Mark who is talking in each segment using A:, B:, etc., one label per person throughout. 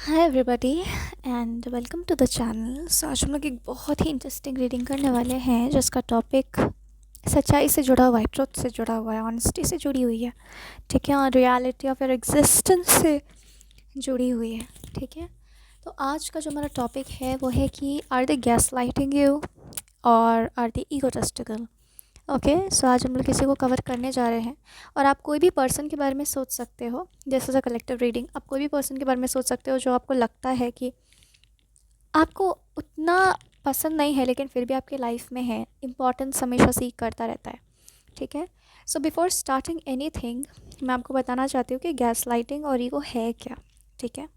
A: Hi everybody and welcome to the channel. आज हम लोग एक बहुत ही इंटरेस्टिंग रीडिंग करने वाले हैं जिसका टॉपिक सच्चाई से जुड़ा हुआ है, ट्रुथ से जुड़ा हुआ है, ऑनेस्टी से जुड़ी हुई है, ठीक है, और रियलिटी ऑफ योर एग्जिस्टेंस से जुड़ी हुई है, ठीक है। तो आज का जो हमारा टॉपिक है वो है कि are they gaslighting you और are they egotistical. Okay, so आज हम लोग किसी को कवर करने जा रहे हैं और आप कोई भी पर्सन के बारे में सोच सकते हो। जैसे अ कलेक्टिव रीडिंग, आप कोई भी पर्सन के बारे में सोच सकते हो जो आपको लगता है कि आपको उतना पसंद नहीं है लेकिन फिर भी आपके लाइफ में है, इम्पोर्टेंस हमेशा सीख करता रहता है, ठीक है। So before starting any thing, मैं आपको बताना चाहती हूँ कि गैस लाइटिंग और ईगो है क्या, ठीक है।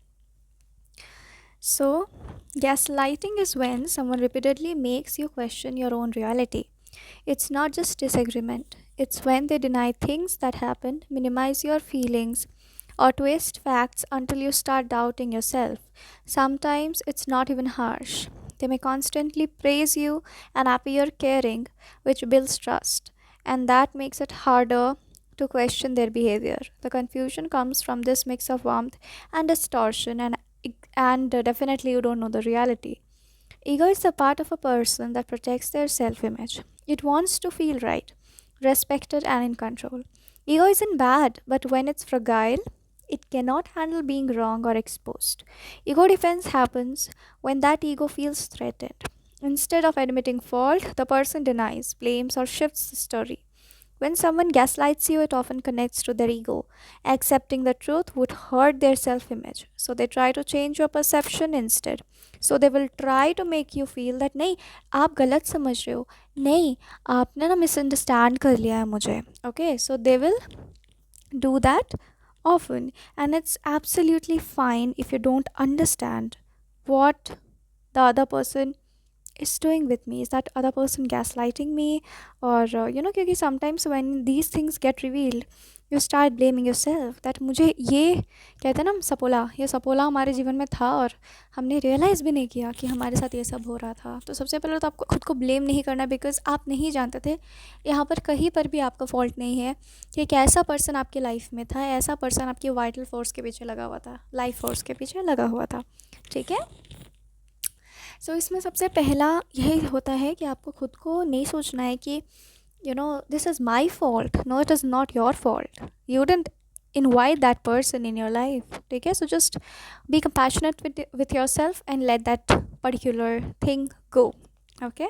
A: सो gas lighting is when someone repeatedly makes you question your own reality. It's not just disagreement, it's when they deny things that happened, minimize your feelings, or twist facts until you start doubting yourself. Sometimes it's not even harsh. They may constantly praise you and appear caring, which builds trust, and that makes it harder to question their behavior. The confusion comes from this mix of warmth and distortion, and definitely you don't know the reality. Ego is the part of a person that protects their self image. It wants to feel right, respected, and in control. Ego isn't bad, but when it's fragile, it cannot handle being wrong or exposed. Ego defense happens when that ego feels threatened. Instead of admitting fault, the person denies, blames, or shifts the story. When someone gaslights you, it often connects to their ego. Accepting the truth would hurt their self image. So they try to change your perception instead. So they will try to make you feel that नहीं, आप गलत समझ रहे हो, नहीं, आपने ना misunderstand कर लिया है मुझे. Okay, so they will do that often, and it's absolutely fine if you don't understand what the other person is doing with me. Is that other person gaslighting me? Or क्योंकि sometimes when these things get revealed, you start blaming yourself that मुझे ये कहते हैं ना सपोला, ये सपोला हमारे जीवन में था और हमने रियलाइज़ भी नहीं किया कि हमारे साथ ये सब हो रहा था. तो सबसे पहले तो आपको खुद को ब्लेम नहीं करना, बिकॉज आप नहीं जानते थे. यहाँ पर कहीं पर भी आपका फॉल्ट नहीं है कि एक ऐसा पर्सन आपकी लाइफ में था, ऐसा पर्सन आपकी वाइटल फोर्स के पीछे लगा हुआ था, लाइफ फोर्स के पीछे लगा हुआ था, ठीक है. सो इसमें सबसे पहला यही होता है कि आपको खुद को नहीं सोचना है कि this is my fault. No, it is not your fault. You don't invite that person in your life, ठीक है. So just be compassionate with yourself and let that particular thing go. Okay,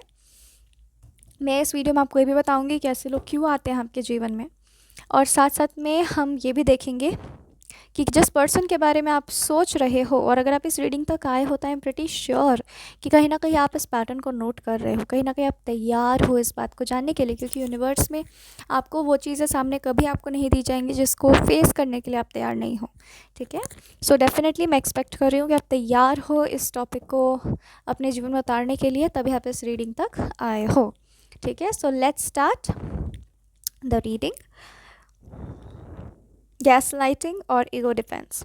A: मैं इस video में आपको ये भी बताऊंगी कि ऐसे लोग क्यों आते हैं आपके जीवन में, और साथ साथ में हम ये भी देखेंगे कि जिस पर्सन के बारे में आप सोच रहे हो, और अगर आप इस रीडिंग तक आए हो तो आई एम प्रिटी श्योर कि कहीं ना कहीं आप इस पैटर्न को नोट कर रहे हो, कहीं ना कहीं आप तैयार हो इस बात को जानने के लिए, क्योंकि यूनिवर्स में आपको वो चीज़ें सामने कभी आपको नहीं दी जाएंगी जिसको फेस करने के लिए आप तैयार नहीं हो, ठीक है. सो डेफिनेटली मैं एक्सपेक्ट कर रही हूँ कि आप तैयार हो इस टॉपिक को अपने जीवन में उतारने के लिए, तभी आप इस रीडिंग तक आए हो, ठीक है. So let's start the reading. Gas lighting और ईगो डिफेंस.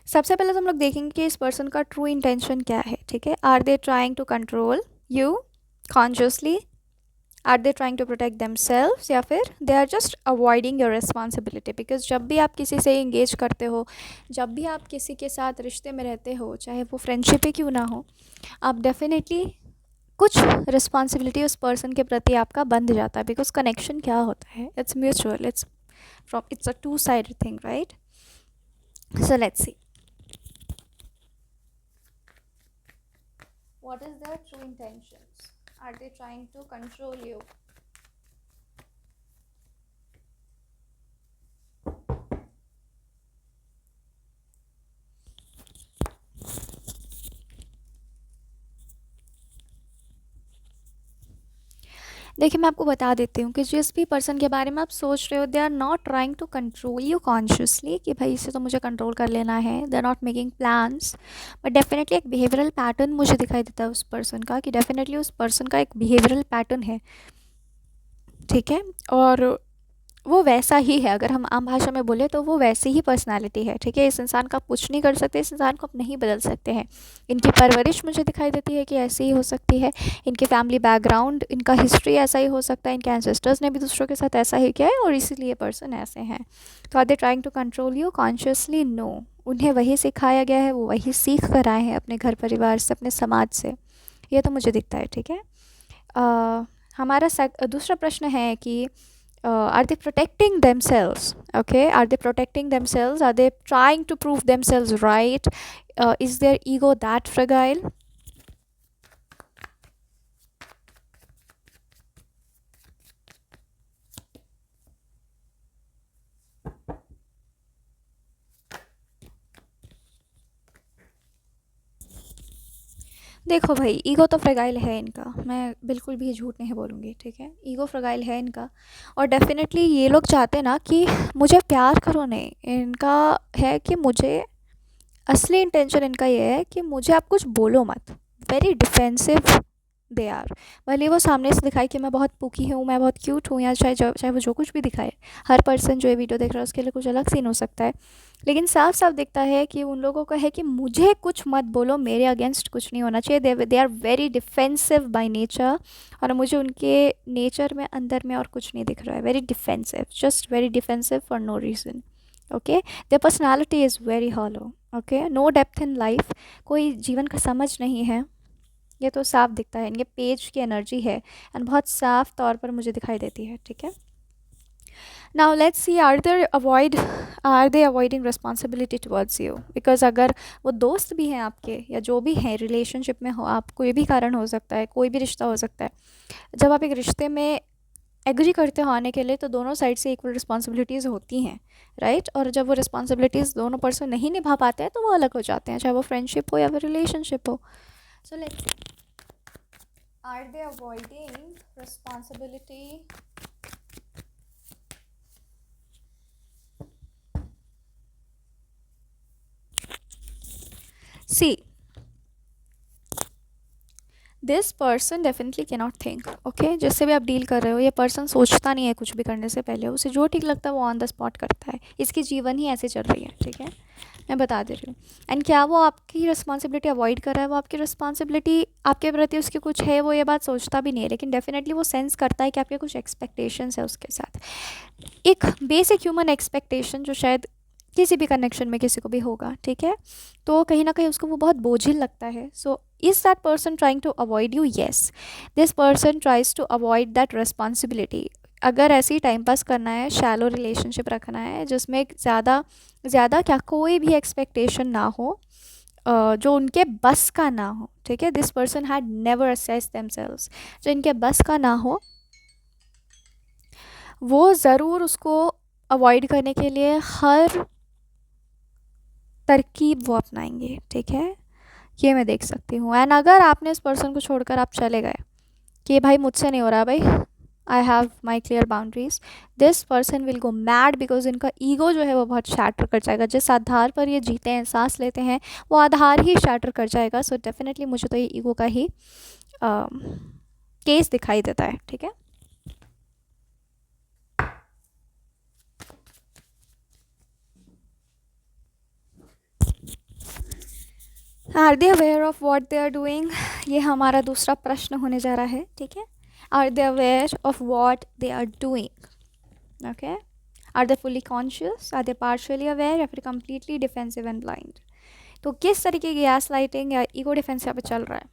A: सबसे पहले तो हम लोग देखेंगे कि इस पर्सन का ट्रू इंटेंशन क्या है, ठीक है. Are they trying to control you consciously, are they trying to protect themselves, या फिर they are just avoiding your responsibility. Because जब भी आप किसी से इंगेज करते हो, जब भी आप किसी के साथ रिश्ते में रहते हो, चाहे वो फ्रेंडशिप ही क्यों ना हो, आप डेफिनेटली कुछ रिस्पॉन्सिबिलिटी उस पर्सन के प्रति आपका बंध जाता है. बिकॉज कनेक्शन क्या होता है, it's mutual, it's a two-sided thing, right? So let's see what is their true intentions. Are they trying to control you? देखिए, मैं आपको बता देती हूँ कि जिस भी पर्सन के बारे में आप सोच रहे हो, they are not trying to control you consciously कि भाई इसे तो मुझे कंट्रोल कर लेना है. They are not making plans, but definitely एक बिहेवियरल पैटर्न मुझे दिखाई देता है उस पर्सन का, कि डेफिनेटली उस पर्सन का एक बिहेवियरल पैटर्न है, ठीक है. और वो वैसा ही है, अगर हम आम भाषा में बोले तो वो वैसी ही पर्सनालिटी है, ठीक है. इस इंसान का आप कुछ नहीं कर सकते, इस इंसान को आप नहीं बदल सकते हैं. इनकी परवरिश मुझे दिखाई देती है कि ऐसी ही हो सकती है, इनके फैमिली बैकग्राउंड, इनका हिस्ट्री ऐसा ही हो सकता है, इनके एंसेस्टर्स ने भी दूसरों के साथ ऐसा ही किया है और इसीलिए पर्सन ऐसे हैं. तो are they trying to control you consciously? No, उन्हें वही सिखाया गया है, वो वही सीख कर आए हैं अपने घर परिवार से, अपने समाज से। ये तो मुझे दिखता है, ठीक है। हमारा दूसरा प्रश्न है कि are they protecting themselves? Okay, are they protecting themselves? Are they trying to prove themselves right? Is their ego that fragile? देखो भाई, ईगो तो फ्रेगाइल है इनका, मैं बिल्कुल भी झूठ नहीं बोलूँगी, ठीक है। ईगो फ्रेगाइल है इनका, और डेफिनेटली ये लोग चाहते ना कि मुझे प्यार करो, नहीं, इनका है कि मुझे, असली इंटेंशन इनका ये है कि मुझे आप कुछ बोलो मत। Very defensive they are. भले वो सामने से दिखाए कि मैं बहुत पुकी हूँ, मैं बहुत क्यूट हूँ, या चाहे वो जो कुछ भी दिखाए। हर पर्सन जो ये वीडियो देख रहा है उसके लिए कुछ अलग सीन हो सकता है, लेकिन साफ साफ दिखता है कि उन लोगों का है कि मुझे कुछ मत बोलो, मेरे अगेंस्ट कुछ नहीं होना चाहिए। They are very defensive by nature, और मुझे उनके नेचर में, अंदर में और कुछ नहीं दिख रहा है। Very defensive, just very defensive for no reason. Okay, their personality is very hollow. Okay, no depth in life, कोई जीवन का समझ नहीं है, ये तो साफ दिखता है। इनके पेज की एनर्जी है एंड बहुत साफ तौर पर मुझे दिखाई देती है, ठीक है। Now let's see, are they avoiding responsibility towards you? Because अगर वो दोस्त भी हैं आपके, या जो भी हैं रिलेशनशिप में हो आप, कोई भी कारण हो सकता है, कोई भी रिश्ता हो सकता है। जब आप एक रिश्ते में एग्री करते हो आने के लिए, तो दोनों साइड से इक्वल रिस्पॉन्सिबिलिटीज़ होती हैं, राइट। और जब वो रिस्पॉन्सिबिलिटीज़ दोनों पर्सन नहीं निभा पाते हैं, तो वो अलग हो जाते हैं, चाहे वो फ्रेंडशिप हो या फिर रिलेशनशिप हो। So let's, are they avoiding responsibility? See, this person definitely cannot think. Okay, जिससे भी आप डील कर रहे हो, ये पर्सन सोचता नहीं है कुछ भी करने से पहले, उसे जो ठीक लगता है वो ऑन द स्पॉट करता है। इसकी जीवन ही ऐसे चल रही है, ठीक है, मैं बता दे रही हूँ। एंड क्या वो आपकी रिस्पॉन्सिबिलिटी अवॉइड कर रहा है? वो आपकी रिस्पॉन्सिबिलिटी, आपके प्रति उसकी कुछ है, वो ये बात सोचता भी नहीं है, लेकिन डेफिनेटली वो सेंस करता है कि आपके कुछ एक्सपेक्टेशंस है उसके साथ। एक बेसिक ह्यूमन एक्सपेक्टेशन जो शायद किसी भी कनेक्शन में किसी को भी होगा, ठीक है। तो कहीं ना कहीं उसको वो बहुत बोझिल लगता है। So is that person trying to avoid you? Yes, this person tries to avoid that responsibility. अगर ऐसे ही टाइम पास करना है, शैलो रिलेशनशिप रखना है, जिसमें ज़्यादा ज़्यादा क्या, कोई भी एक्सपेक्टेशन ना हो, जो उनके बस का ना हो, ठीक है। This person had never assessed themselves, जो इनके बस का ना हो, वो ज़रूर उसको अवॉइड करने के लिए हर तरकीब वो अपनाएंगे, ठीक है। ये मैं देख सकती हूँ। एंड अगर आपने इस पर्सन को छोड़कर आप चले गए कि भाई मुझसे नहीं हो रहा, भाई I have my clear boundaries, this person will go mad, because इनका ईगो जो है वो बहुत शैटर कर जाएगा। जिस आधार पर ये जीते हैं, सांस लेते हैं, वो आधार ही शैटर कर जाएगा। सो डेफिनेटली मुझे तो ये ईगो का ही केस दिखाई देता है, ठीक है। Are they aware of what they are doing? ये हमारा दूसरा प्रश्न होने जा रहा है, ठीक है। Are they aware of what they are doing? Okay, are they fully conscious? Are they partially aware, या फिर कम्प्लीटली डिफेंसिव एंड ब्लाइंड? तो किस तरीके की गैस लाइटिंग या ईगो डिफेंस यहाँ पे चल रहा है?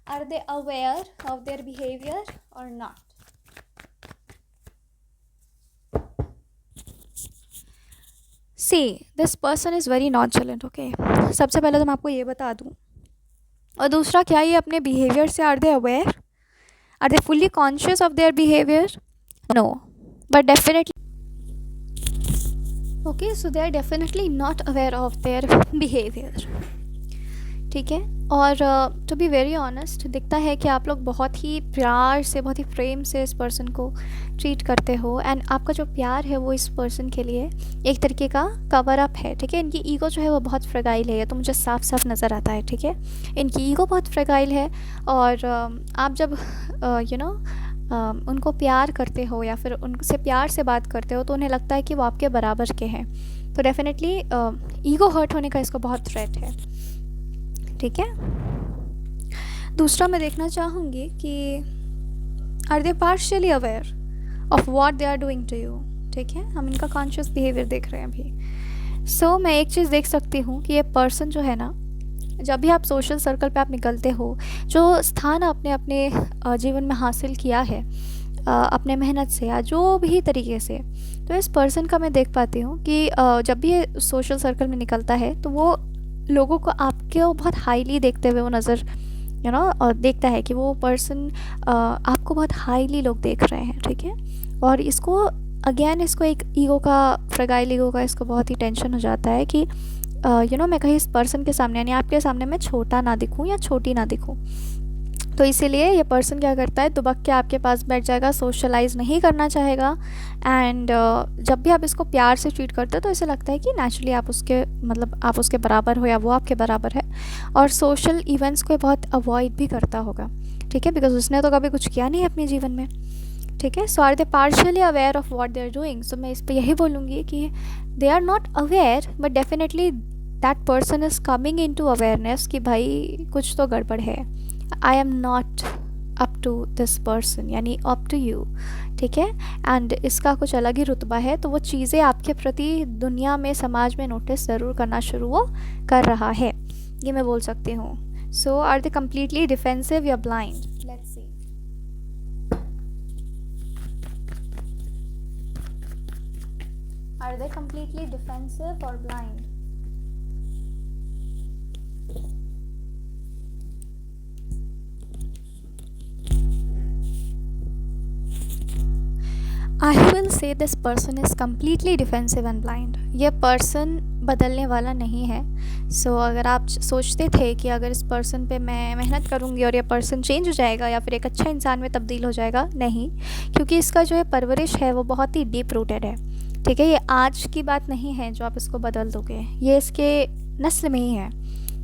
A: Are they aware of their behaviour और not? See, this person is very nonchalant. Okay, सबसे पहले तो मैं आपको ये बता दूँ, और दूसरा क्या ये अपने बिहेवियर से are they aware? Are they fully conscious of their behaviour? No, but definitely, okay, so they are definitely not aware of their behaviour, ठीक है। और टू बी वेरी ऑनेस्ट, दिखता है कि आप लोग बहुत ही प्यार से, बहुत ही प्रेम से इस पर्सन को ट्रीट करते हो। एंड आपका जो प्यार है वो इस पर्सन के लिए एक तरीके का कवर अप है, ठीक है। इनकी ईगो जो है वो बहुत फ्रेगाइल है, ये तो मुझे साफ साफ नज़र आता है, ठीक है। इनकी ईगो बहुत फ्रेगाइल है, और आप जब उनको प्यार करते हो या फिर उनसे प्यार से बात करते हो, तो उन्हें लगता है कि वो आपके बराबर के हैं। तो डेफिनेटली ईगो हर्ट होने का इसको बहुत थ्रेट है, ठीक है। दूसरा मैं देखना चाहूँगी कि are they partially aware of what they are doing to you, ठीक है, हम इनका कॉन्शियस बिहेवियर देख रहे हैं अभी। सो मैं एक चीज़ देख सकती हूँ कि ये पर्सन जो है ना, जब भी आप सोशल सर्कल पे आप निकलते हो, जो स्थान आपने अपने जीवन में हासिल किया है अपने मेहनत से या जो भी तरीके से, तो इस पर्सन का मैं देख पाती हूँ कि जब भी ये सोशल सर्कल में निकलता है तो वो लोगों को आपके बहुत हाईली देखते हुए वो नज़र देखता है कि वो पर्सन आपको बहुत हाईली लोग देख रहे हैं, ठीक है। और इसको अगेन इसको एक ईगो का, फ्रगाइल ईगो का इसको बहुत ही टेंशन हो जाता है कि मैं कहीं इस पर्सन के सामने यानी आपके सामने मैं छोटा ना दिखूं या छोटी ना दिखूं। तो इसीलिए ये पर्सन क्या करता है, दुबक के आपके पास बैठ जाएगा, सोशलाइज नहीं करना चाहेगा। एंड जब भी आप इसको प्यार से ट्रीट करते हो तो इसे लगता है कि नेचुरली आप उसके आप उसके बराबर हो या वो आपके बराबर है। और सोशल इवेंट्स को बहुत अवॉइड भी करता होगा, ठीक है, बिकॉज उसने तो कभी कुछ किया नहीं है अपने जीवन में, ठीक है। So are they partially aware of what they are doing. So मैं इस पर यही बोलूँगी कि they are not aware but definitely that person is coming in to awareness कि भाई कुछ तो गड़बड़ है, I am not up to this person यानी अप टू यू, ठीक है। एंड इसका कुछ अलग ही रुतबा है, तो वो चीज़ें आपके प्रति दुनिया में, समाज में नोटिस ज़रूर करना शुरू वो कर रहा है, ये मैं बोल सकती हूँ। So are they completely defensive या blind? Let's see. Are they completely defensive और blind? I will say this person is completely defensive and blind. ये पर्सन बदलने वाला नहीं है। सो अगर आप सोचते थे कि अगर इस पर्सन पे मैं मेहनत करूँगी और ये पर्सन चेंज हो जाएगा या फिर एक अच्छा इंसान में तब्दील हो जाएगा, नहीं, क्योंकि इसका जो है परवरिश है वो बहुत ही डीप रूटेड है, ठीक है। ये आज की बात नहीं है जो आप इसको बदल दोगे, ये इसके नस्ल में ही है,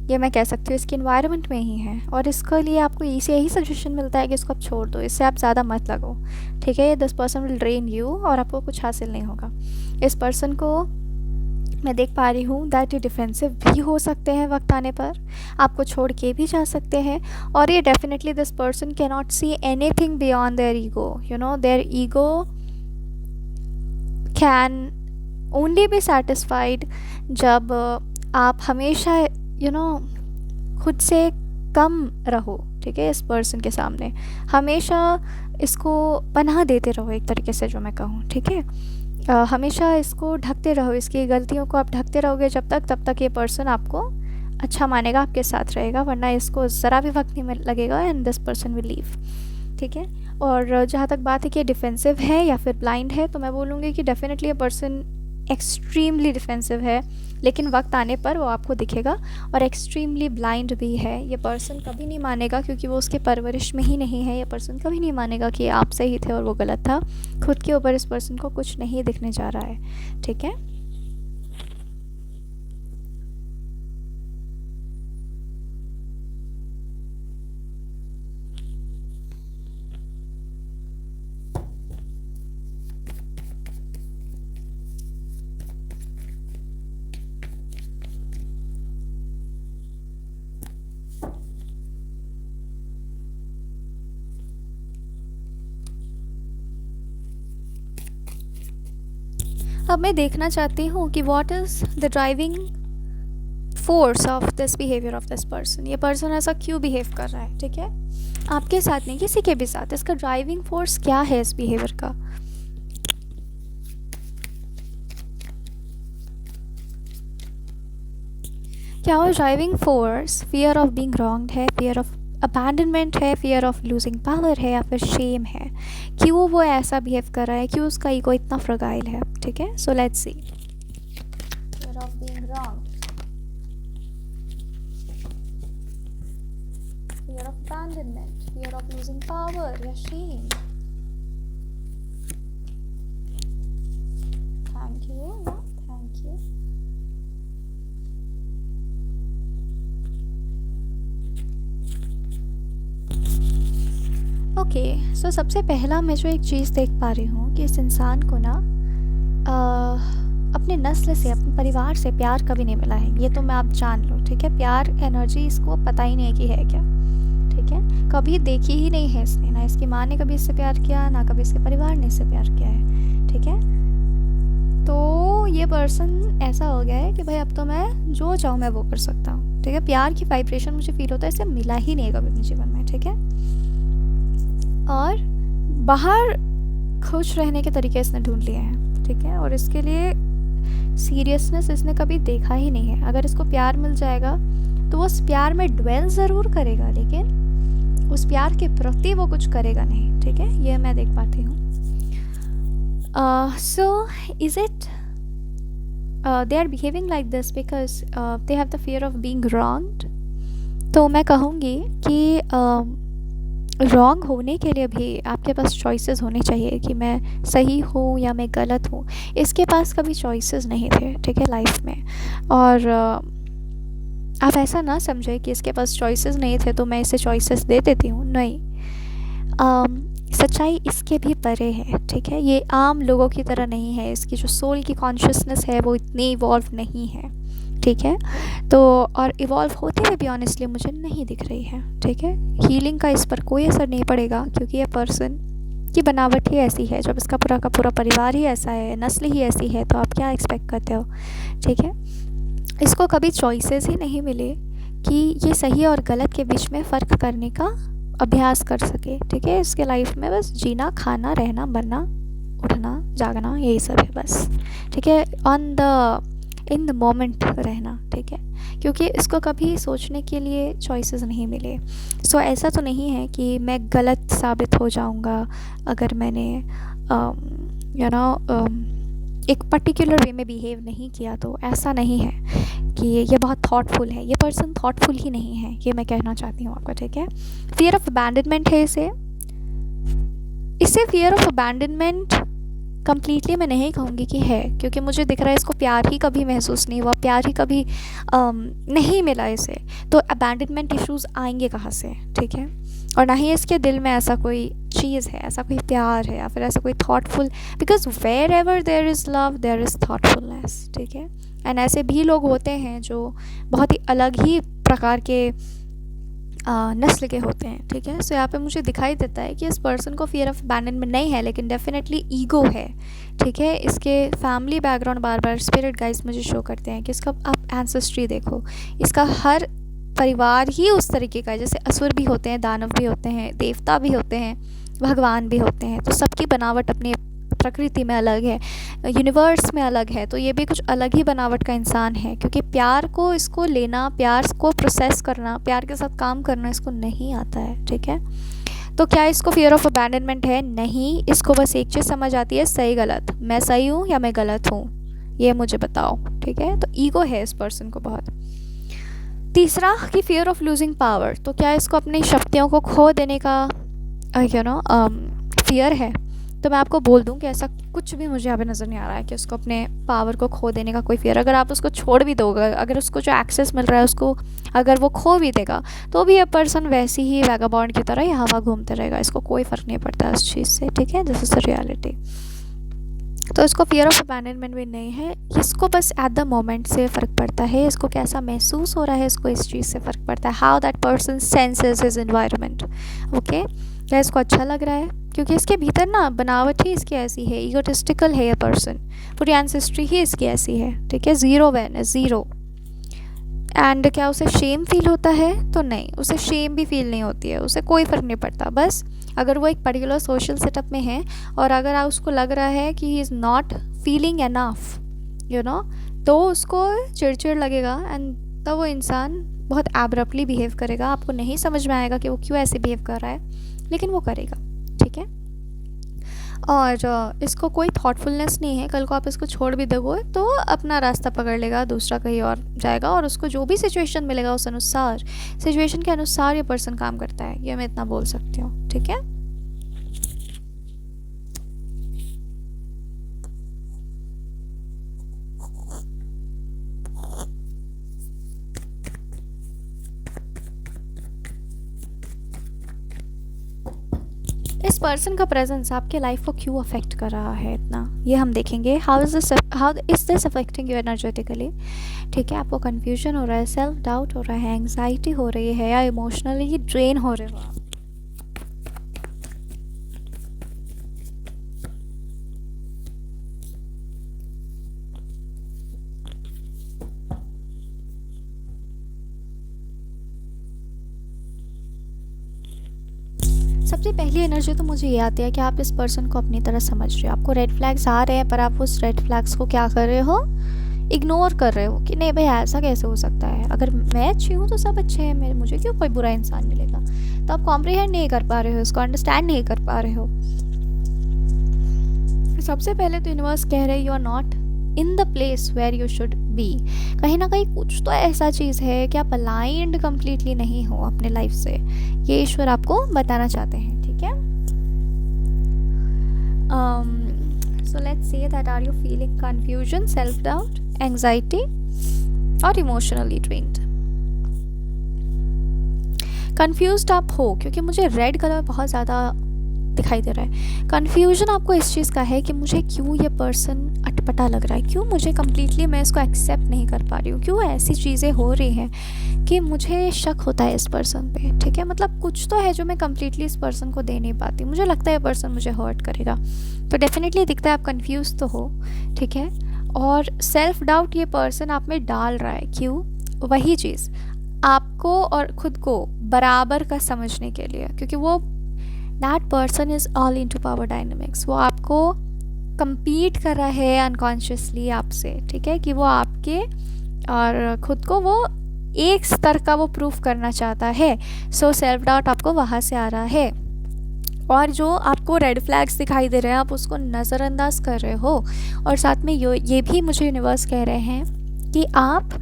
A: ये मैं कह सकती हूँ इसके इन्वायरमेंट में ही है। और इसके लिए आपको इसे यही सजेशन मिलता है कि इसको आप छोड़ दो, इससे आप ज़्यादा मत लगो, ठीक है। ये this person will drain you और आपको कुछ हासिल नहीं होगा। इस पर्सन को मैं देख पा रही हूँ दैट ये डिफेंसिव भी हो सकते हैं, वक्त आने पर आपको छोड़ के भी जा सकते हैं। और ये definitely this person can not see anything beyond their ego, their ego can only be satisfied जब आप हमेशा खुद से कम रहो, ठीक है। इस पर्सन के सामने हमेशा इसको पनाह देते रहो, एक तरीके से जो मैं कहूँ, ठीक है। हमेशा इसको ढकते रहो, इसकी गलतियों को आप ढकते रहोगे तब तक ये पर्सन आपको अच्छा मानेगा, आपके साथ रहेगा, वरना इसको ज़रा भी वक्त नहीं लगेगा and this person will leave, ठीक है। और जहाँ तक बात है कि डिफेंसिव है या फिर ब्लाइंड है, तो मैं बोलूँगी कि डेफिनेटली ये पर्सन एक्सट्रीमली डिफेंसिव है, लेकिन वक्त आने पर वो आपको दिखेगा। और एक्सट्रीमली ब्लाइंड भी है, ये पर्सन कभी नहीं मानेगा क्योंकि वो उसके परवरिश में ही नहीं है। ये पर्सन कभी नहीं मानेगा कि आप सही थे और वो गलत था। खुद के ऊपर इस पर्सन को कुछ नहीं दिखने जा रहा है, ठीक है। अब मैं देखना चाहती हूँ कि what is the driving force of this behaviour of this person. ये पर्सन ऐसा क्यों बिहेव कर रहा है, ठीक है, आपके साथ नहीं, किसी के भी साथ। इसका ड्राइविंग फोर्स क्या है इस बिहेवियर का? क्या वो driving force fear of being wronged है, फियर ऑफ अबैंडनमेंट है, फियर ऑफ लूजिंग पावर है, या फिर शेम है? क्यों वो ऐसा बिहेव कर रहा है, क्यों उसका ईगो इतना फ्रगाइल है, ठीक है। So let's see. Fear of being wronged, fear of abandonment, fear of losing power या shame? Thank you, thank you. Okay, so सबसे पहला मैं जो एक चीज़ देख पा रही हूँ कि इस इंसान को ना अपने नस्ल से, अपने परिवार से प्यार कभी नहीं मिला है। ये तो मैं आप जान लो, ठीक है। प्यार एनर्जी इसको पता ही नहीं है कि है क्या, ठीक है। कभी देखी ही नहीं है इसने, ना इसकी माँ ने कभी इससे प्यार किया, ना कभी इसके परिवार ने इससे प्यार किया है, ठीक है। ये पर्सन ऐसा हो गया है कि भाई अब तो मैं जो चाहूँ मैं वो कर सकता हूँ, ठीक है। प्यार की वाइब्रेशन मुझे फील होता है, इसे मिला ही नहीं है कभी अपने जीवन में, ठीक है। और बाहर खुश रहने के तरीके इसने ढूंढ लिए हैं, ठीक है। और इसके लिए सीरियसनेस इसने कभी देखा ही नहीं है। अगर इसको प्यार मिल जाएगा तो वो उस प्यार में ड्वेल ज़रूर करेगा, लेकिन उस प्यार के प्रति वो कुछ करेगा नहीं, ठीक है। ये मैं देख पाती हूँ। So is it they are behaving like this because they have the fear of being wronged? तो मैं कहूँगी कि रॉन्ग होने के लिए भी आपके पास चॉइसेस होनी चाहिए कि मैं सही हूँ या मैं गलत हूँ। इसके पास कभी चॉइसेस नहीं थे, ठीक है, लाइफ में। और आप ऐसा ना समझें कि इसके पास चॉइसेस नहीं थे तो मैं इसे चॉइसेस दे देती हूँ, नहीं। सच्चाई इसके भी परे है, ठीक है। ये आम लोगों की तरह नहीं है, इसकी जो सोल की कॉन्शियसनेस है वो इतनी इवॉल्व नहीं है, ठीक है। तो और इवॉल्व होते हुए भी ऑनेस्टली मुझे नहीं दिख रही है, ठीक है। हीलिंग का इस पर कोई असर नहीं पड़ेगा क्योंकि ये पर्सन की बनावट ही ऐसी है। जब इसका पूरा का पूरा परिवार ही ऐसा है, नस्ल ही ऐसी है, तो आप क्या एक्सपेक्ट करते हो, ठीक है। इसको कभी चॉइसेस ही नहीं मिले कि ये सही और गलत के बीच में फ़र्क करने का अभ्यास कर सके, ठीक है। इसके लाइफ में बस जीना, खाना, रहना, मरना, उठना, जागना, यही सब है बस, ठीक है। इन द मोमेंट रहना, ठीक है। क्योंकि इसको कभी सोचने के लिए चॉइसेस नहीं मिले। सो ऐसा तो नहीं है कि मैं गलत साबित हो जाऊंगा अगर मैंने एक पर्टिकुलर वे में बिहेव नहीं किया, तो ऐसा नहीं है कि ये बहुत थॉटफुल है। ये पर्सन थॉटफुल ही नहीं है, ये मैं कहना चाहती हूँ आपको, ठीक है। फियर ऑफ अबैंडनमेंट है इसे फियर ऑफ अबैंडनमेंट कम्प्लीटली मैं नहीं कहूँगी कि है, क्योंकि मुझे दिख रहा है इसको प्यार ही कभी महसूस नहीं हुआ, प्यार ही कभी नहीं मिला इसे। तो अबैंडनमेंट इश्यूज़ आएंगे कहाँ से, ठीक है। और ना ही इसके दिल में ऐसा कोई चीज़ है, ऐसा कोई प्यार है या फिर ऐसा कोई thoughtful, because wherever there is love there is thoughtfulness, ठीक है। एंड ऐसे भी लोग होते हैं जो बहुत ही अलग ही प्रकार के नस्ल के होते हैं, ठीक है। सो यहाँ पे मुझे दिखाई देता है कि इस पर्सन को फियर ऑफ अबैंडनमेंट नहीं है, लेकिन डेफिनेटली ईगो है, ठीक है। इसके फैमिली बैकग्राउंड बार बार स्पिरिट गाइड्स मुझे शो करते हैं कि इसका आप एंसेस्ट्री देखो, इसका हर परिवार ही उस तरीके का है। जैसे असुर भी होते हैं, दानव भी होते हैं, देवता भी होते हैं, भगवान भी होते हैं, तो सबकी बनावट अपनी प्रकृति में अलग है, यूनिवर्स में अलग है। तो ये भी कुछ अलग ही बनावट का इंसान है, क्योंकि प्यार को इसको लेना, प्यार को प्रोसेस करना, प्यार के साथ काम करना इसको नहीं आता है, ठीक है। तो क्या इसको फियर ऑफ अबैंडनमेंट है? नहीं। इसको बस एक चीज़ समझ आती है, सही गलत, मैं सही हूँ या मैं गलत हूँ, ये मुझे बताओ, ठीक है। तो ईगो है इस पर्सन को बहुत। तीसरा कि फियर ऑफ लूजिंग पावर, तो क्या इसको अपनी शक्तियों को खो देने का फियर है? तो मैं आपको बोल दूं कि ऐसा कुछ भी मुझे यहाँ पे नज़र नहीं आ रहा है कि उसको अपने पावर को खो देने का कोई फियर। अगर आप उसको छोड़ भी दोगे, अगर उसको जो एक्सेस मिल रहा है उसको अगर वो खो भी देगा, तो भी ये पर्सन वैसी ही वैगाबॉन्ड की तरह ही हवा घूमते रहेगा, इसको कोई फ़र्क नहीं पड़ता उस चीज़ से, ठीक है। This is the reality. तो इसको फियर ऑफ अबैंडनमेंट भी नहीं है, इसको बस एट द मोमेंट से फ़र्क पड़ता है, इसको कैसा महसूस हो रहा है, इसको इस चीज़ से फ़र्क पड़ता है, how that person senses his environment, okay. क्या इसको अच्छा लग रहा है? क्योंकि इसके भीतर ना बनावट ही इसकी ऐसी है, ईगोटिस्टिकल है ये पर्सन, पूरी एंसेस्ट्री ही इसकी ऐसी है, ठीक है। Zero awareness, zero. एंड क्या उसे शेम फील होता है? तो नहीं, उसे शेम भी फील नहीं होती है, उसे कोई फ़र्क नहीं पड़ता। बस अगर वो एक पर्टिकुलर सोशल सेटअप में है और अगर उसको लग रहा है कि he is not feeling enough, तो उसको चिड़चिड़ लगेगा एंड तब वो इंसान बहुत एब्रप्टली बिहेव करेगा। आपको नहीं समझ में आएगा कि वो क्यों ऐसे बिहेव कर रहा है, लेकिन वो करेगा, ठीक है। और इसको कोई थॉटफुलनेस नहीं है। कल को आप इसको छोड़ भी दोगे तो अपना रास्ता पकड़ लेगा, दूसरा कहीं और जाएगा, और उसको जो भी सिचुएशन मिलेगा उस अनुसार, सिचुएशन के अनुसार ये पर्सन काम करता है, ये मैं इतना बोल सकती हूँ, ठीक है। इस पर्सन का प्रेजेंस आपके लाइफ को क्यों अफेक्ट कर रहा है इतना, ये हम देखेंगे। How is this affecting you energetically, ठीक है। आपको कन्फ्यूजन हो रहा है, सेल्फ डाउट हो रहा है, एंग्जाइटी हो रही है, या इमोशनली ड्रेन हो रहे हो आप। सबसे पहली एनर्जी तो मुझे ये आती है कि आप इस पर्सन को अपनी तरह समझ रहे हो। आपको रेड फ्लैग्स आ रहे हैं पर आप उस रेड फ्लैग्स को क्या कर रहे हो, इग्नोर कर रहे हो कि नहीं भाई ऐसा कैसे हो सकता है, अगर मैं अच्छी हूँ तो सब अच्छे हैं, मेरे मुझे क्यों कोई बुरा इंसान मिलेगा। तो आप कॉम्प्रिहेंड नहीं कर पा रहे हो, इसको अंडरस्टैंड नहीं कर पा रहे हो। सबसे पहले तो यूनिवर्स कह रहे you are not in the place where you should be. कहीं ना कहीं कुछ तो ऐसा चीज़ है कि आप अलाइंड कम्प्लीटली नहीं हो अपने लाइफ से, ये ईश्वर आपको बताना चाहते हैं। ठीक है, so let's say that are you feeling confusion, self doubt, anxiety और इमोशनली ड्रेन्ड। कंफ्यूज्ड आप हो क्योंकि मुझे रेड कलर बहुत ज़्यादा दिखाई दे रहा है। कन्फ्यूजन आपको इस चीज़ का है कि मुझे क्यों ये पर्सन अटपटा लग रहा है, क्यों मुझे कम्प्लीटली मैं इसको एक्सेप्ट नहीं कर पा रही हूँ, क्यों ऐसी चीज़ें हो रही हैं कि मुझे शक होता है इस पर्सन पे। ठीक है, मतलब कुछ तो है जो मैं कम्प्लीटली इस पर्सन को दे नहीं पाती, मुझे लगता है ये पर्सन मुझे हर्ट करेगा। तो डेफिनेटली दिखता है आप कन्फ्यूज़ तो हो। ठीक है, और सेल्फ डाउट ये पर्सन आप में डाल रहा है, क्यों, वही चीज़ आपको और ख़ुद को बराबर का समझने के लिए, क्योंकि वो that person is all into power dynamics. वो आपको compete कर रहा है अनकॉन्शियसली आपसे। ठीक है, कि वो आपके और ख़ुद को वो एक स्तर का वो प्रूफ करना चाहता है। सो सेल्फ डाउट आपको वहाँ से आ रहा है। और जो आपको रेड फ्लैग्स दिखाई दे रहे हैं आप उसको नज़रअंदाज कर रहे हो। और साथ में ये भी मुझे यूनिवर्स कह रहे हैं कि आप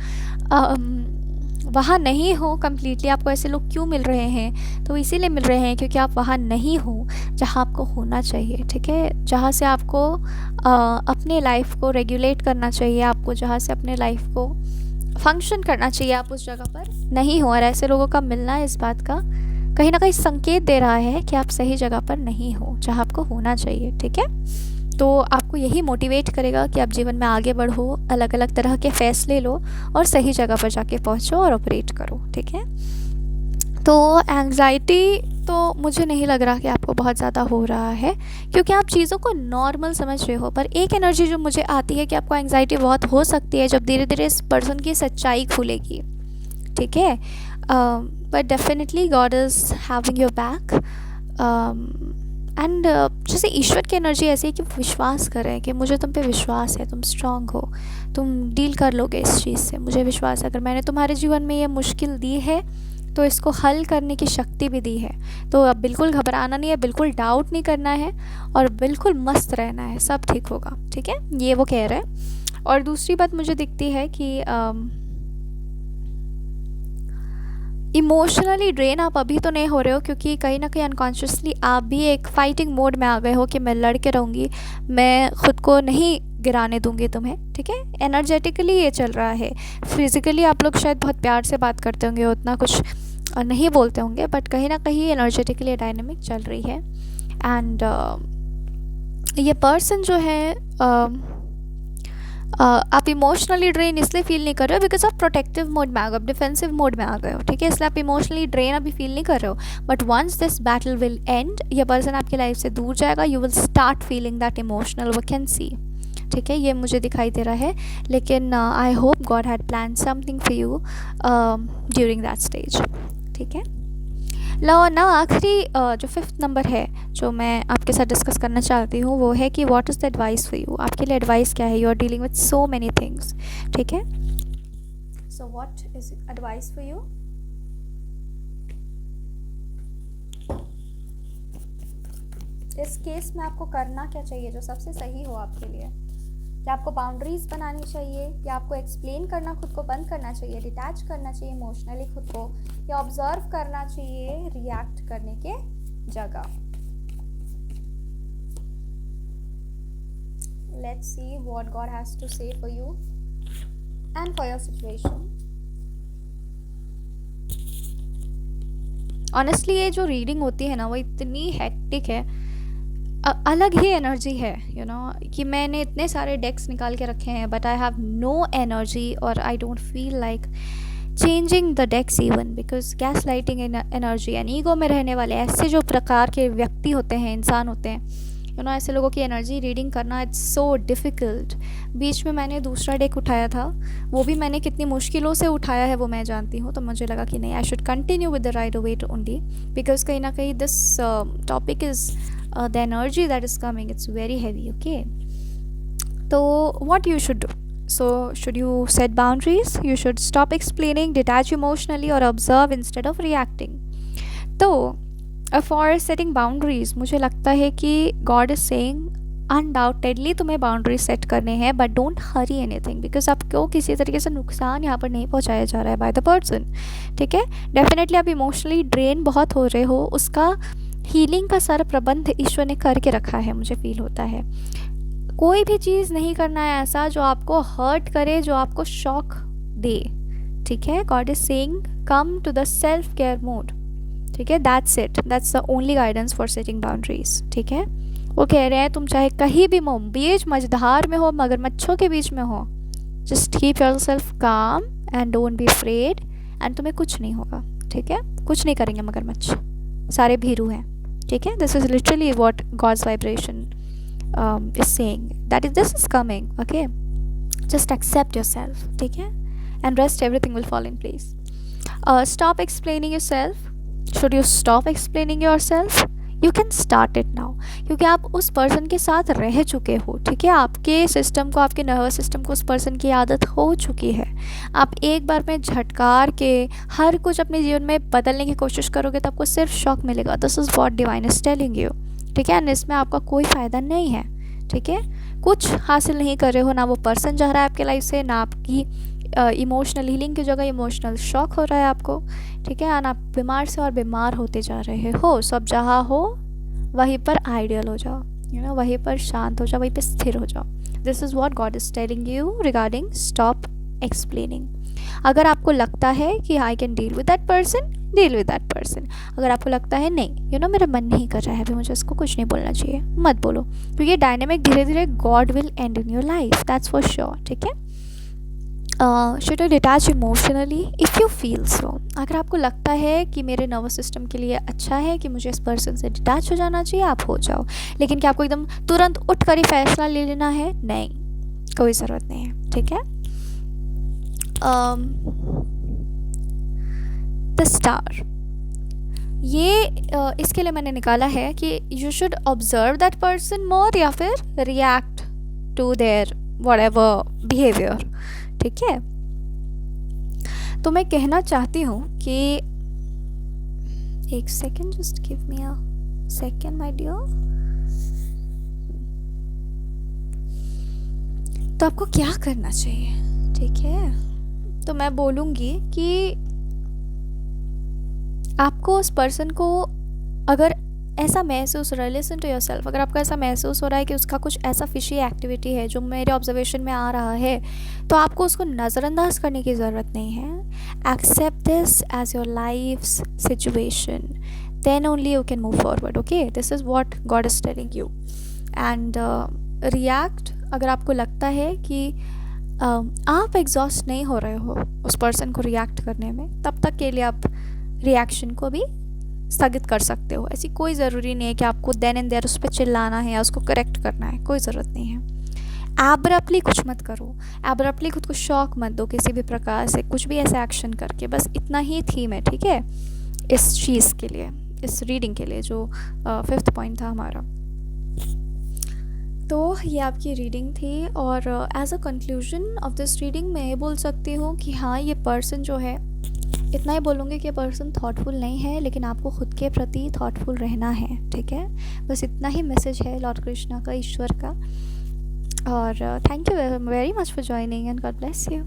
A: वहाँ नहीं हो कम्प्लीटली। आपको ऐसे लोग क्यों मिल रहे हैं, तो इसीलिए मिल रहे हैं क्योंकि आप वहाँ नहीं हो जहाँ आपको होना चाहिए। ठीक है, जहाँ से आपको अपने लाइफ को रेगुलेट करना चाहिए, आपको जहाँ से अपने लाइफ को फंक्शन करना चाहिए, आप उस जगह पर नहीं हो। और ऐसे लोगों का मिलना इस बात का कहीं ना कहीं संकेत दे रहा है कि आप सही जगह पर नहीं हो जहाँ आपको होना चाहिए। ठीक है, तो आपको यही मोटिवेट करेगा कि आप जीवन में आगे बढ़ो, अलग अलग तरह के फ़ैसले लो और सही जगह पर जाके पहुँचो और ऑपरेट करो। ठीक है, तो एंग्जाइटी तो मुझे नहीं लग रहा कि आपको बहुत ज़्यादा हो रहा है, क्योंकि आप चीज़ों को नॉर्मल समझ रहे हो। पर एक एनर्जी जो मुझे आती है कि आपको एंग्जाइटी बहुत हो सकती है जब धीरे धीरे इस पर्सन की सच्चाई खुलेगी। ठीक है, but definitely God is having your back. And जैसे ईश्वर की एनर्जी ऐसी है कि विश्वास करें कि मुझे तुम पे विश्वास है, तुम स्ट्रांग हो, तुम डील कर लोगे इस चीज़ से, मुझे विश्वास है। अगर मैंने तुम्हारे जीवन में ये मुश्किल दी है तो इसको हल करने की शक्ति भी दी है। तो अब बिल्कुल घबराना नहीं है, बिल्कुल डाउट नहीं करना है और बिल्कुल मस्त रहना है, सब ठीक होगा। ठीक है, ये वो कह रहे हैं। और दूसरी बात मुझे दिखती है कि इमोशनली ड्रेन आप अभी तो नहीं हो रहे हो, क्योंकि कहीं ना कहीं अनकॉन्शियसली आप भी एक फाइटिंग मोड में आ गए हो कि मैं लड़ के रहूँगी, मैं ख़ुद को नहीं गिराने दूंगी तुम्हें। ठीक है, एनर्जेटिकली ये चल रहा है। फिज़िकली आप लोग शायद बहुत प्यार से बात करते होंगे, उतना कुछ नहीं बोलते होंगे, बट कहीं ना कहीं एनर्जेटिकली डायनेमिक चल रही है। एंड ये पर्सन जो है आप इमोशनली ड्रेन इसलिए फील नहीं कर रहे हो बिकॉज आप प्रोटेक्टिव मोड में आ गए, आप डिफेंसिव मोड में आ गए हो। ठीक है, इसलिए आप इमोशनली ड्रेन अभी फील नहीं कर रहे हो। But once this battle will end, ये पर्सन आपकी लाइफ से दूर जाएगा, you will start feeling that emotional vacancy. ठीक है, ये मुझे दिखाई दे रहा है। लेकिन I hope God had plan something for you during that stage. ठीक है, लो ना आखिरी जो 5th नंबर है जो मैं आपके साथ डिस्कस करना चाहती हूँ वो है कि what is the advice for you. आपके लिए एडवाइस क्या है, you are dealing with so many things. ठीक है, so what is advice for you. इस केस में आपको करना क्या चाहिए जो सबसे सही हो आपके लिए। क्या आपको बाउंड्रीज बनानी चाहिए, या आपको एक्सप्लेन करना खुद को बंद करना चाहिए, डिटैच करना चाहिए इमोशनली खुद को, या ऑब्जर्व करना चाहिए रिएक्ट करने के जगह। Let's see what God has to say for you and for your situation. Honestly ये जो रीडिंग होती है ना वो इतनी हेक्टिक है, अलग ही एनर्जी है यू नो कि मैंने इतने सारे डेक्स निकाल के रखे हैं but I have no energy और I don't feel like changing the decks even because gas lighting energy and ego में रहने वाले ऐसे जो प्रकार के व्यक्ति होते हैं, इंसान होते हैं, ऐसे लोगों की एनर्जी रीडिंग करना इट्स सो डिफ़िकल्ट। बीच में मैंने दूसरा डेक उठाया था, वो भी मैंने कितनी मुश्किलों से उठाया है वो मैं जानती हूँ। तो मुझे लगा कि नहीं, I should continue with the right wait only, because कहीं ना कहीं this topic is the energy that is coming, it's very heavy. Okay, तो what you should do? So, should you set boundaries? You should stop explaining, detach emotionally, or observe instead of reacting. तो for setting boundaries मुझे लगता है कि God is saying undoubtedly तुम्हें boundary set करने हैं, but don't Hari anything, because आपको किसी तरीके से नुकसान यहाँ पर नहीं पहुँचाया जा रहा है बाय द पर्सन। ठीक है, डेफिनेटली आप इमोशनली ड्रेन बहुत हो रहे हो, उसका हीलिंग का सारा प्रबंध ईश्वर ने करके रखा है, मुझे फील होता है। कोई भी चीज़ नहीं करना है ऐसा जो आपको हर्ट करे, जो आपको शॉक दे। ठीक है, God is saying come to the self care mode. ठीक है, that's it, that's the only guidance for setting boundaries. ठीक है, वो कह रहे हैं तुम चाहे कहीं भी हो, बीच मझधार में हो, मगरमच्छों के बीच में हो, जस्ट कीप योरसेल्फ काम and don't be afraid, and तुम्हें कुछ नहीं होगा। ठीक है, कुछ नहीं करेंगे मगरमच्छ, सारे भीरू हैं। ठीक है, this is literally what God's vibration is saying, that is this is coming. Okay, just accept yourself. ठीक है, and rest, everything will fall in place. Stop explaining yourself. Should you stop explaining yourself? You can start it now, क्योंकि आप उस person के साथ रह चुके हो। ठीक है, आपके सिस्टम को, आपके नर्वस सिस्टम को उस पर्सन की आदत हो चुकी है। आप एक बार में झटकार के हर कुछ अपने जीवन में बदलने की कोशिश करोगे तो आपको सिर्फ शॉक मिलेगा। This is what divine is telling you. ठीक है, एंड इसमें आपका कोई फ़ायदा नहीं है। ठीक है, कुछ हासिल नहीं कर रहे हो, ना वो पर्सन जा रहा है आपके लाइफ से, ना आपकी इमोशनल हीलिंग की जगह इमोशनल शॉक हो रहा है आपको। ठीक है, ना आप बीमार से और बीमार होते जा रहे हो। सो अब जहाँ हो वहीं पर आइडियल हो जाओ, वहीं पर शांत हो जाओ, वहीं पर स्थिर हो जाओ। This is what God is telling you regarding stop explaining. अगर आपको लगता है कि I can deal with that person, deal with that person. अगर आपको लगता है नहीं, मेरा मन नहीं कर रहा है अभी, मुझे इसको कुछ नहीं बोलना चाहिए, मत बोलो, क्योंकि ये डायनेमिक धीरे धीरे God will and in your life, that's for sure. ठीक है, should you detach emotionally if you feel so. अगर आपको लगता है कि मेरे नर्वस सिस्टम के लिए अच्छा है कि मुझे इस पर्सन से डिटैच हो जाना चाहिए, आप हो जाओ। लेकिन क्या आपको एकदम तुरंत उठ कर ही फैसला ले लेना है? नहीं, कोई ज़रूरत नहीं है। ठीक है, द स्टार, ये इसके लिए मैंने निकाला है कि you should observe that person more, या फिर react to their whatever behaviour. ठीक है, तो मैं कहना चाहती हूँ कि एक second, just give me a second my dear. तो आपको क्या करना चाहिए? ठीक है, तो मैं बोलूँगी कि आपको उस पर्सन को, अगर ऐसा महसूस हो रहा है, लिसन टू योर सेल्फ, अगर आपको ऐसा महसूस हो रहा है कि उसका कुछ ऐसा फिशी एक्टिविटी है जो मेरे ऑब्जर्वेशन में आ रहा है, तो आपको उसको नज़रअंदाज करने की ज़रूरत नहीं है। Accept this as your life situation, then only you can move forward. Okay, this is what God is telling you. And react, अगर आपको लगता है कि आप एग्जॉस्ट नहीं हो रहे हो उस पर्सन को रिएक्ट करने में, तब तक के लिए आप रिएक्शन को भी स्थगित कर सकते हो। ऐसी कोई ज़रूरी नहीं है कि आपको देन एंड देयर उस पर चिल्लाना है या उसको करेक्ट करना है, कोई ज़रूरत नहीं है। एब्रप्टली कुछ मत करो, एब्रप्टली खुद को शॉक मत दो किसी भी प्रकार से, कुछ भी ऐसे एक्शन करके। बस इतना ही थीम है, ठीक है, इस चीज़ के लिए, इस रीडिंग के लिए, जो 5th पॉइंट था हमारा। तो ये आपकी रीडिंग थी, और as a conclusion of this reading मैं ये बोल सकती हूँ कि हाँ, ये पर्सन जो है, इतना ही बोलूँगी कि पर्सन थॉटफुल नहीं है, लेकिन आपको खुद के प्रति थॉटफुल रहना है। ठीक है, बस इतना ही मैसेज है लॉर्ड कृष्णा का, ईश्वर का। और thank you very much for joining, and God bless you.